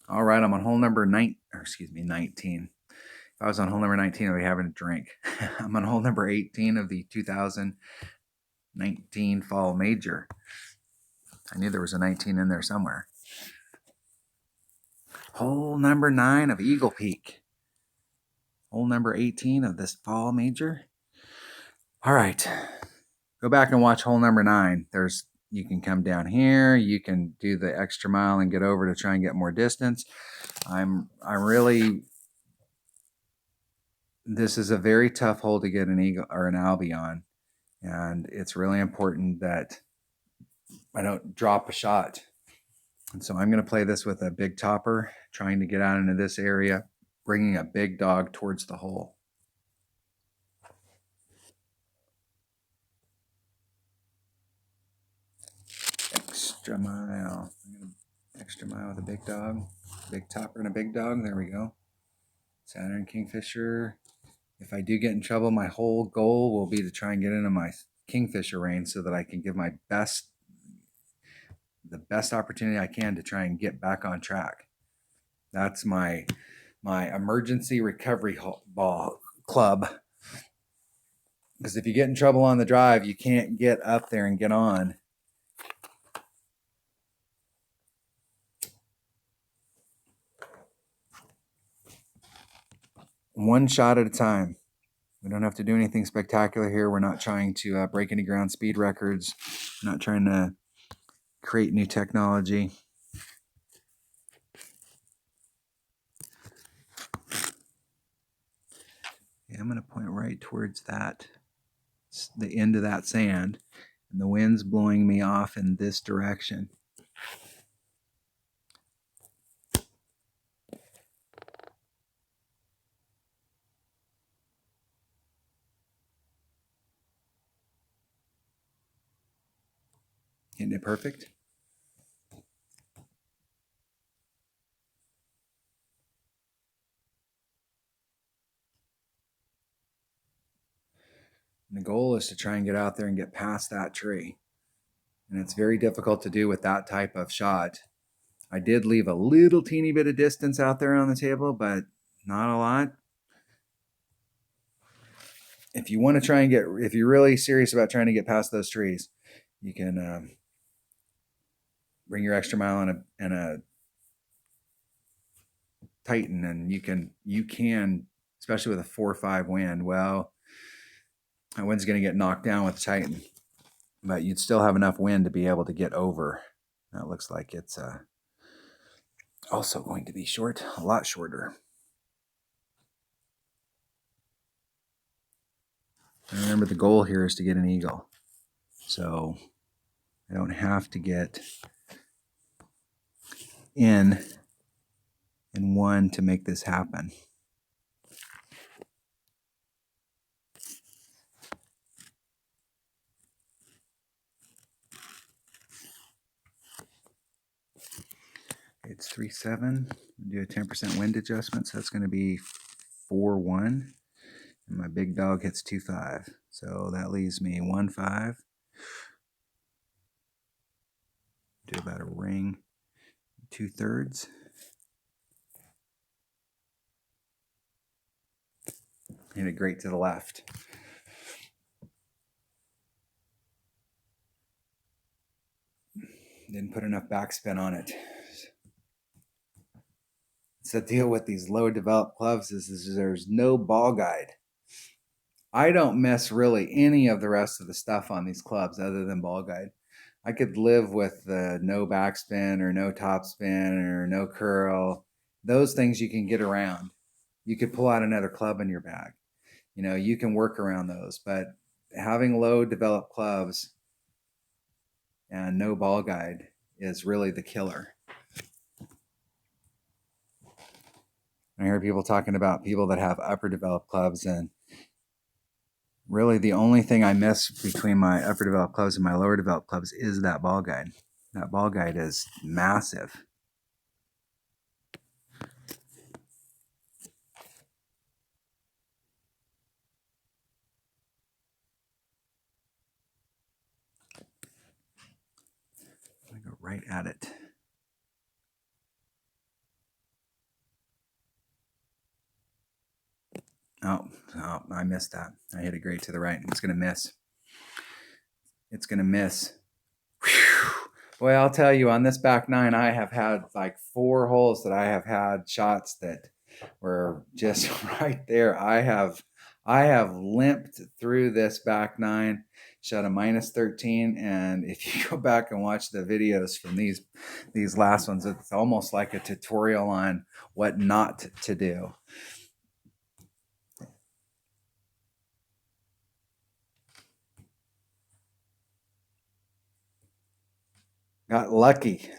All right, I'm on hole number 19. If I was on hole number 19, I'd be having a drink. I'm on hole number 18 of the 2019 Fall Major. I knew there was a 19 in there somewhere. Hole number 9 of Eagle Peak. Hole number 18 of this Fall Major. All right, go back and watch hole number 9. You can come down here, you can do the extra mile and get over to try and get more distance. This is a very tough hole to get an eagle or an Albie on, and it's really important that I don't drop a shot. And so I'm going to play this with a big topper, trying to get out into this area, bringing a big dog towards the hole. Extra mile. Extra mile with a big dog. Big topper and a big dog. There we go. Saturn Kingfisher. If I do get in trouble, my whole goal will be to try and get into my Kingfisher range so that I can give the best opportunity I can to try and get back on track. That's my emergency recovery ball club. Because if you get in trouble on the drive, you can't get up there and get on. One shot at a time. We don't have to do anything spectacular here. We're not trying to break any ground speed records. We're not trying to create new technology. Okay, I'm going to point right towards the end of that sand, and the wind's blowing me off in this direction. Isn't it perfect? And the goal is to try and get out there and get past that tree. And it's very difficult to do with that type of shot. I did leave a little teeny bit of distance out there on the table, but not a lot. If you want to try and if you're really serious about trying to get past those trees, you can bring your extra mile and a Titan, and you can, especially with a 4-5 wind. Well, that wind's going to get knocked down with Titan, but you'd still have enough wind to be able to get over. That looks like it's also going to be short, a lot shorter. And remember, the goal here is to get an eagle. So I don't have to get in one to make this happen. It's 3.7. Do a 10% wind adjustment, so that's going to be 4.1. And my big dog hits 2.5. So that leaves me 1.5. Do about a ring 2/3. Hit it great to the left. Didn't put enough backspin on it. So the deal with these low developed clubs is there's no ball guide. I don't miss really any of the rest of the stuff on these clubs other than ball guide. I could live with the no backspin or no topspin or no curl. Those things you can get around. You could pull out another club in your bag. You can work around those, but having low developed clubs and no ball guide is really the killer. I hear people talking about people that have upper developed clubs, and really the only thing I miss between my upper developed clubs and my lower developed clubs is that ball guide. That ball guide is massive. I'm going to go right at it. Oh, I missed that. I hit it great to the right. It's going to miss. It's going to miss. Whew. Boy, I'll tell you, on this back nine, I have had like 4 holes that I have had shots that were just right there. I have limped through this back nine, shot a -13, and if you go back and watch the videos from these last ones, it's almost like a tutorial on what not to do. Got lucky.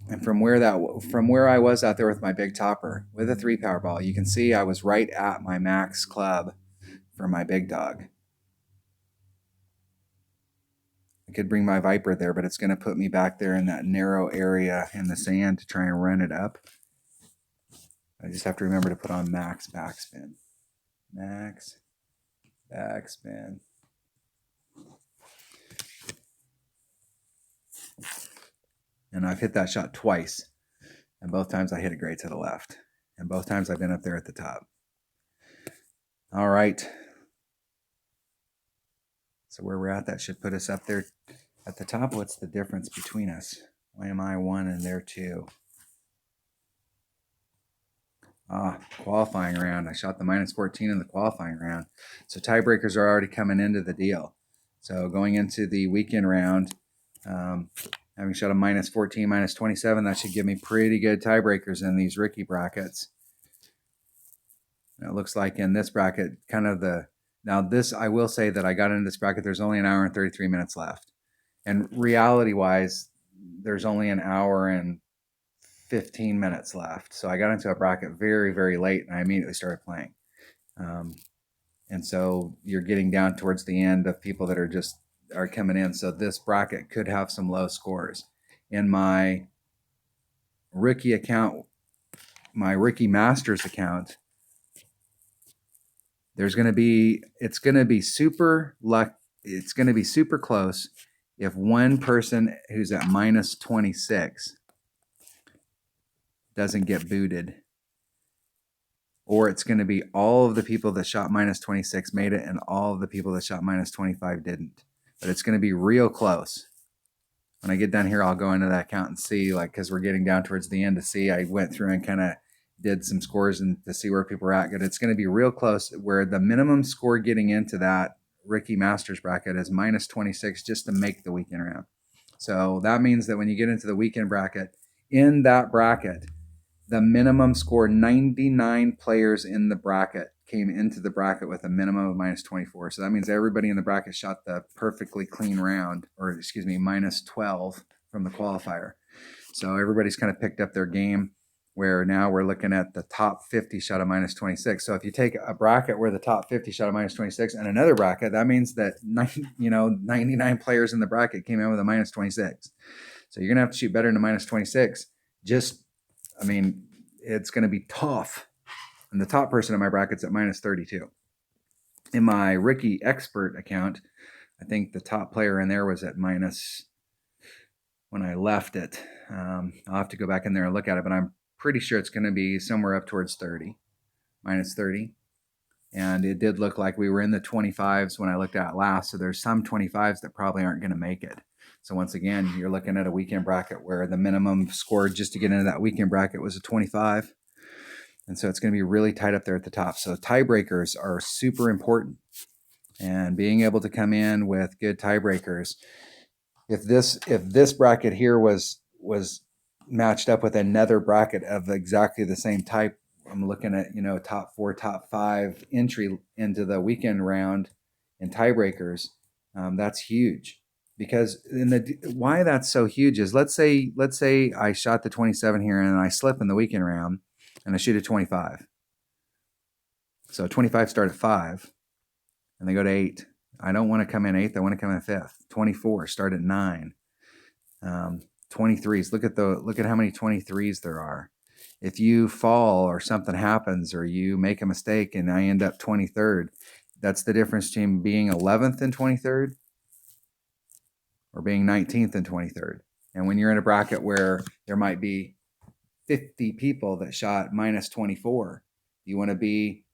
And from where I was out there with my big topper with a 3 Powerball, you can see I was right at my max club for my big dog. I could bring my Viper there, but it's going to put me back there in that narrow area in the sand to try and run it up. I just have to remember to put on max backspin. Max backspin. And I've hit that shot twice. And both times I hit it great to the left. And both times I've been up there at the top. All right. So where we're at, that should put us up there at the top. What's the difference between us? Why am I 1 and they're 2? Qualifying round. I shot the -14 in the qualifying round. So tiebreakers are already coming into the deal. So going into the weekend round, having shot a -14, -27, that should give me pretty good tiebreakers in these Ricky brackets. And it looks like in this bracket, now this, I will say that I got into this bracket, there's only an hour and 33 minutes left. And reality-wise, there's only an hour and 15 minutes left. So I got into a bracket very, very late, and I immediately started playing. And so you're getting down towards the end of people that are coming in. So this bracket could have some low scores. In my Ricky account, my Ricky Masters account, it's going to be super close if one person who's at -26 doesn't get booted. Or it's going to be all of the people that shot -26 made it and all of the people that shot -25 didn't. But it's going to be real close. When I get down here, I'll go into that account and see, like, because we're getting down towards the end to see. I went through and kind of did some scores and to see where people are at. But it's going to be real close, where the minimum score getting into that Ricky Masters bracket is -26 just to make the weekend round. So that means that when you get into the weekend bracket, in that bracket, the minimum score, 99 players in the bracket came into the bracket with a minimum of -24. So that means everybody in the bracket shot the perfectly clean round, or excuse me, -12 from the qualifier. So everybody's kind of picked up their game, where now we're looking at the top 50 shot a -26. So if you take a bracket where the top 50 shot a -26 and another bracket, that means that 99 players in the bracket came in with a -26. So you're going to have to shoot better than a -26. It's going to be tough. And the top person in my bracket's at -32. In my Ricky Expert account, I think the top player in there was at minus when I left it. I'll have to go back in there and look at it, but I'm pretty sure it's going to be somewhere up towards 30, -30. And it did look like we were in the 25s when I looked at it last. So there's some 25s that probably aren't going to make it. So once again, you're looking at a weekend bracket where the minimum score just to get into that weekend bracket was a 25. And so it's going to be really tight up there at the top. So tiebreakers are super important. And being able to come in with good tiebreakers. If this bracket here was matched up with another bracket of exactly the same type, I'm looking at, top 4, top 5 entry into the weekend round in tiebreakers. That's huge, because why that's so huge is let's say I shot the 27 here and I slip in the weekend round and I shoot a 25. So 25 start at 5 and they go to 8. I don't want to come in 8th. I want to come in 5th. 24 start at 9. 23s. Look at how many 23s there are. If you fall or something happens or you make a mistake and I end up 23rd, that's the difference between being 11th and 23rd or being 19th and 23rd. And when you're in a bracket where there might be 50 people that shot minus 24, do you want to be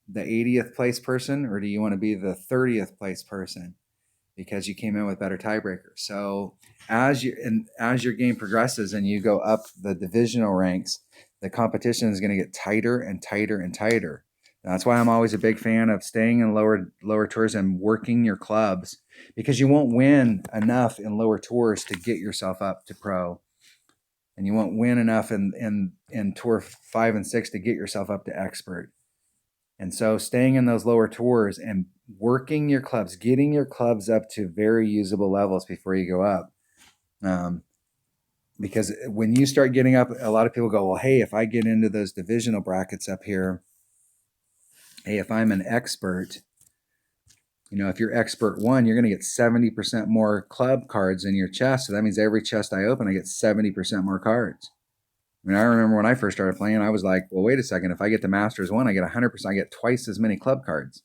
the 80th place person, or do you want to be the 30th place person because you came in with better tiebreakers? So as your game progresses and you go up the divisional ranks, the competition is going to get tighter and tighter and tighter. That's why I'm always a big fan of staying in lower tours and working your clubs, because you won't win enough in lower tours to get yourself up to pro, and you won't win enough in tour 5 and 6 to get yourself up to expert. And so staying in those lower tours and working your clubs, getting your clubs up to very usable levels before you go up. Because when you start getting up, a lot of people go, well, hey, if I get into those divisional brackets up here, hey, if I'm an expert, if you're expert 1, you're going to get 70% more club cards in your chest. So that means every chest I open, I get 70% more cards. I mean, I remember when I first started playing, I was like, well, wait a second. If I get the Masters 1, I get 100%. I get twice as many club cards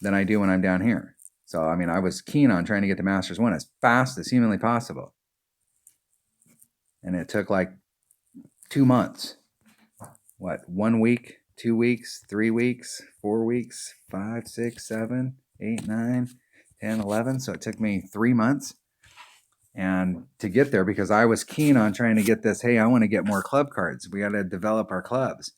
than I do when I'm down here. So, I mean, I was keen on trying to get the Masters 1 as fast as humanly possible. And it took like 2 months. 1 week, 2 weeks, 3 weeks, 4 weeks, 5, 6, 7, 8, 9, 10, 11. So it took me 3 months and to get there, because I was keen on trying to get this, hey, I want to get more club cards. We got to develop our clubs.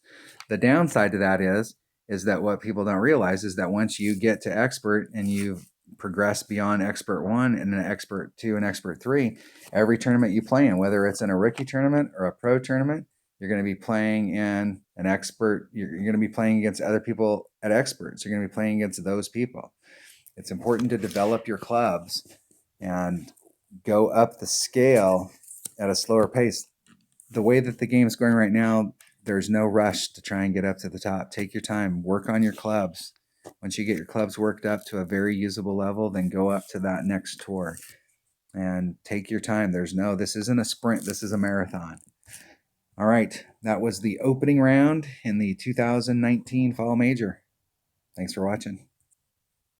The downside to that is that what people don't realize is that once you get to expert and you've progressed beyond expert 1 and an expert 2 and expert 3, every tournament you play in, whether it's in a rookie tournament or a pro tournament, you're going to be playing in an expert. You're going to be playing against other people at experts. You're going to be playing against those people. It's important to develop your clubs and go up the scale at a slower pace. The way that the game is going right now, there's no rush to try and get up to the top. Take your time, work on your clubs. Once you get your clubs worked up to a very usable level, then go up to that next tour and take your time. This isn't a sprint, this is a marathon. All right, that was the opening round in the 2019 Fall Major. Thanks for watching.